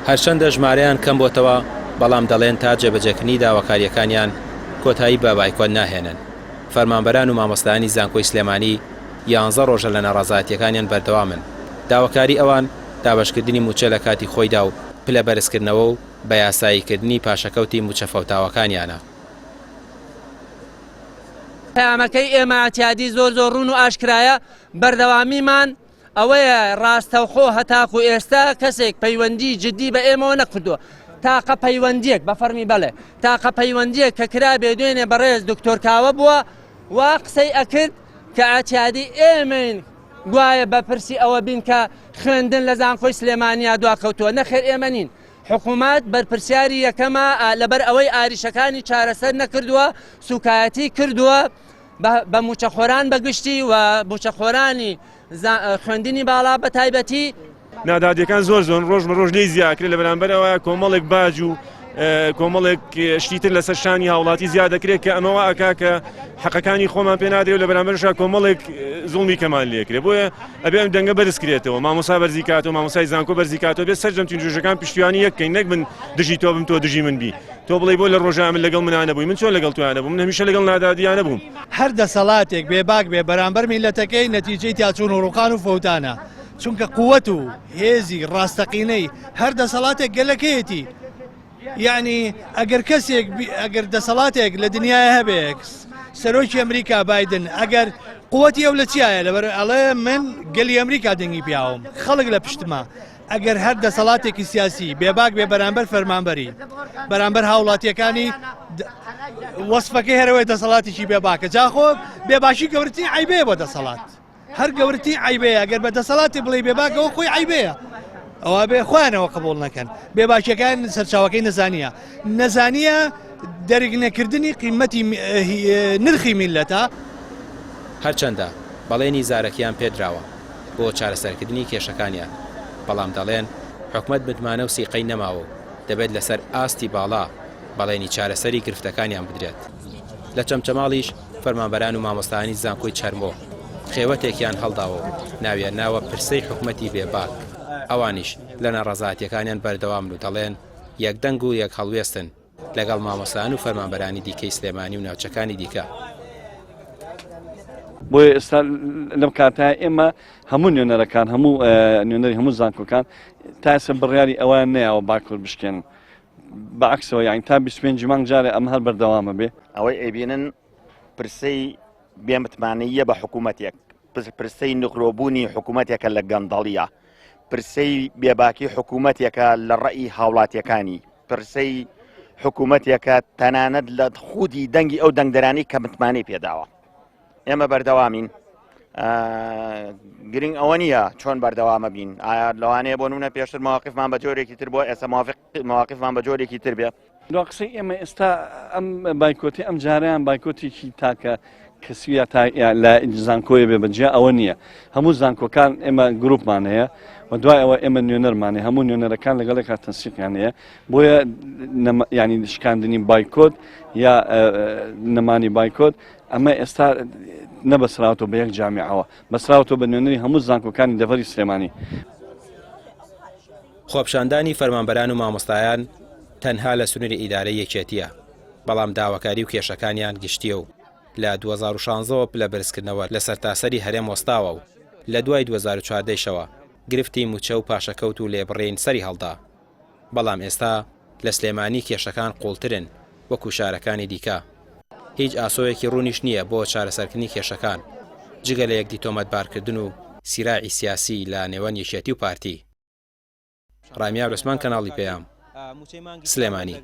هەرچەندە ژمارەیان کەم بۆتەوە بەڵام دەڵێن تا جێبەجێکردنی داواکاریەکانیان کۆتایی بە بایکۆت ناهێنن. فەرمانبەران و مامۆستایانی زانکۆی سلێمانی 11 ڕۆژە لە نەڕازایەتیەکانیان بەردەوامن. داواکاری ئەوان دابەشکردنی موچە لە کاتی خۆیدا و پلە بەرزکردنەوە و بە یاساییکردنی پاشەکەوتی موچە فەوتاوەکانیانە. پەیامەکەی ئێمە ئەتیادی زۆر ڕوون و ئاشکرایە. بەردەوامیمان ئەوەیە ڕاستەوخۆ هەتاکو ئێستا کەسێک پەیوەندی جددی بە ئێمەوە نەکردووە. تاقە پەیوەندیەک بە فەرمی بەڵێ تاقە پەیوەندیەک کە کرا بێدوێنێ بەڕێز دکتۆر کاوە بووە وا قسەی ئەکرد کە ئەتیادی ئێمەین گوایە بەپرسی ئەوە بین کە خوێندن لە زانکۆی سلێمانیا دواکەوتووە. نەخێر ئێمە نین. حکوومەت بەرپرسیاری یەکەمە لەبەر ئەوەی ئاریشەکانی چارەسەر نەکردووە، سوکایەتی کردووە بە موچەخۆران بەگشتی و موچەخۆرانی خوێندنی باڵا بە تایبەتی. نادادیەکان زۆر ڕۆژمە ڕۆژ لێی زیادکرێت لە بەرامبەرەوە کۆمەڵێک باج و کۆمەڵێک شتیتر لەسەر شانی هاوڵاتی زیاد دەکرێت کە ئەمەوە ئەکا کە حەقەکانی خۆمان پێ نادرێت و لە بەرامبەرشا کۆمەڵێک زوڵمی کەمان لێکرێت. بۆیە ئەبێ ئەم دەنگە بەرزکرێتەوە، مامۆستا بەرزی کاتەوە، مامۆستای زانکۆ بەرزی کاتەوە، بێت سەرجەم تونجێژەکان پشتیوانی یەکەین، نەک من دژی تۆ بم تۆ دژی من بی. تۆ بڵێ بۆ لە ڕۆژان من لەگەڵ منانە بووی، من چۆن لەگەڵ توانە بووم، من هەمیشە لەگەڵ نادادیانە بووم. هەر دەسەڵاتێک بێباک بێ بەرامبەر میلەتەکەی نەتیجەی تیاچوون و ڕووقان و فەوتانە. چونکە قووەت و هێزی ڕاستەقینەی هەر دەسەڵاتێک گەلەکەیەتی. یعنی ئەگەر کەسێک ئەگەر دەسەڵاتێک لە دنیای هەبێک سەرۆکی ئەمریکا بایدن ئەگەر قووەتی ئەو لە چیایە لەبەر ئەڵێ من گەلی ئەمریکا دەنگی پیاوم خەڵک لە پشتما. ئەگەر هەر دەسەڵاتێکی سیاسی بێباک بێ بەرامبەر فەرمانبەری بەرامبەر هاوڵاتیەکانی وەسفەکەی هەرەوەی دەسەڵاتێکی بێباکە جاخۆ بێباشی گەورەترین عیبەیە بۆ دەسەڵات. هەر گەورەترین عیبەیە ئەگەر بە دەسەڵاتی بڵێ بێباکەوە خۆی عیبەیە. ئەوە بێ خۆیانەوە قبول نەکەن. بێباشیەکان سەرچاوەکەی نەزانیە. نەزانیە دەرگنەکردنی قیمەتی نرخی میلەتە. هەرچەندە بەڵێنی زارەکیان پێدراوە بۆ چارەسەرکردنی کێشەکانیان، بەڵام دەڵێن حکومەت متمانە و سیقەی نەماوە دەبێت لەسەر ئاستی باڵا بەڵێنی چارەسەری گرفتەکانیان بدرێت. لە چەمچەماڵیش فەرمانبەران و مامۆستایانی زانکۆی چەرمۆ خێوەتێکیان هەڵداوە ناویان ناوە پرسەی حکومەتی بێباک. ئەوانیش لە نەڕەزایەتیەکانیان بەردەوامن و دەڵێن یەکدەنگ و یەک هەڵوێستن لەگەڵ مامۆستایان و فەرمانبەرانی دیکەی سلێمانی و ناوچەکانی دیکە. بۆیە ئێستا لەم کاتای ئێمە هەموو نوێنەرەکان هەموو نوێنەری هەموو زانکۆکان تا ئێستا بڕیاری ئەوان نەیەوە باکوور بشکێنن. بەعکسەوە یانی تا 25 مانگ جارێ ئەمە هەر بەردەوامە بێ. ئەوەی ئەبینن پرسەی بێمتمانەیە بە حکوومەتێک، پرسەی نقرۆبوونی حکوومەتێکە لە گەندەڵیە، پرسەی بێباکی حکوومەتێکە لە ڕەئی هاوڵاتیەکانی، پرسەی حکوومەتێکە تەنانەت لە خودی دەنگی ئەو دەنگدەرانی کە متمانەی پێداوە. ئێمە بەردەوامین. گرنگ ئەوە نییە چۆن بەردەوامە بین. ئایا لەوانەیە بۆ نمونە پێشتر مواقفمان بە جۆرێکی تر بۆ ئێستا مواقفمان بە جۆرێکی تر بێ. قسەی ئێمە ئێستا ئەم بایکۆتی ئەم جاریان بایکۆتێکی تاکە کەسویە لە زانکۆیە بێ بەجێ ئەوە نییە. هەموو زانکۆکان ئێمە گروپمان هەیە و دوای ئەوە ئێمە نوێنەرمانێ هەموو نوێنەرەکان لەگەڵێکا تەنسیقیان هەیە. بۆیە ینی شکاندنی بایکۆت یا نەمانی بایکۆت ئەمە ئێستا نەبەسراوەوە بە یەک جامیعەوە، بەسراوەوە بە نوێنەری هەموو زانکۆکانی دەڤەری سلێمانی. خۆپشاندانی فەرمانبەران و مامۆستایان تەنها لە سنووری ئیدارەی یەکێتیە، بەڵام داواکاری و کێشەکانیان گشتیە و لە 2016ەوە پلە بەرزکردنەوە لە سەرتاسەری هەرێم وەستاوە و لە دوای 2014ەوە گرفتی موچە و پاشەکەوت و لێبڕین سەری هەڵدا. بەڵام ئێستا لە سلێمانی کێشەکان قوڵترن وەکو شارەکانی دیکە. هیچ ئاسۆیەکی ڕوونیش نییە بۆ چارەسەرکردنی کێشەکان جگە لە یەکدی تۆمەتبارکردن و سیراعی سیاسی لە نێوان یەکێتی و پارتی. ڕامیا عوسمان کەناڵی پێیام سلێمانی.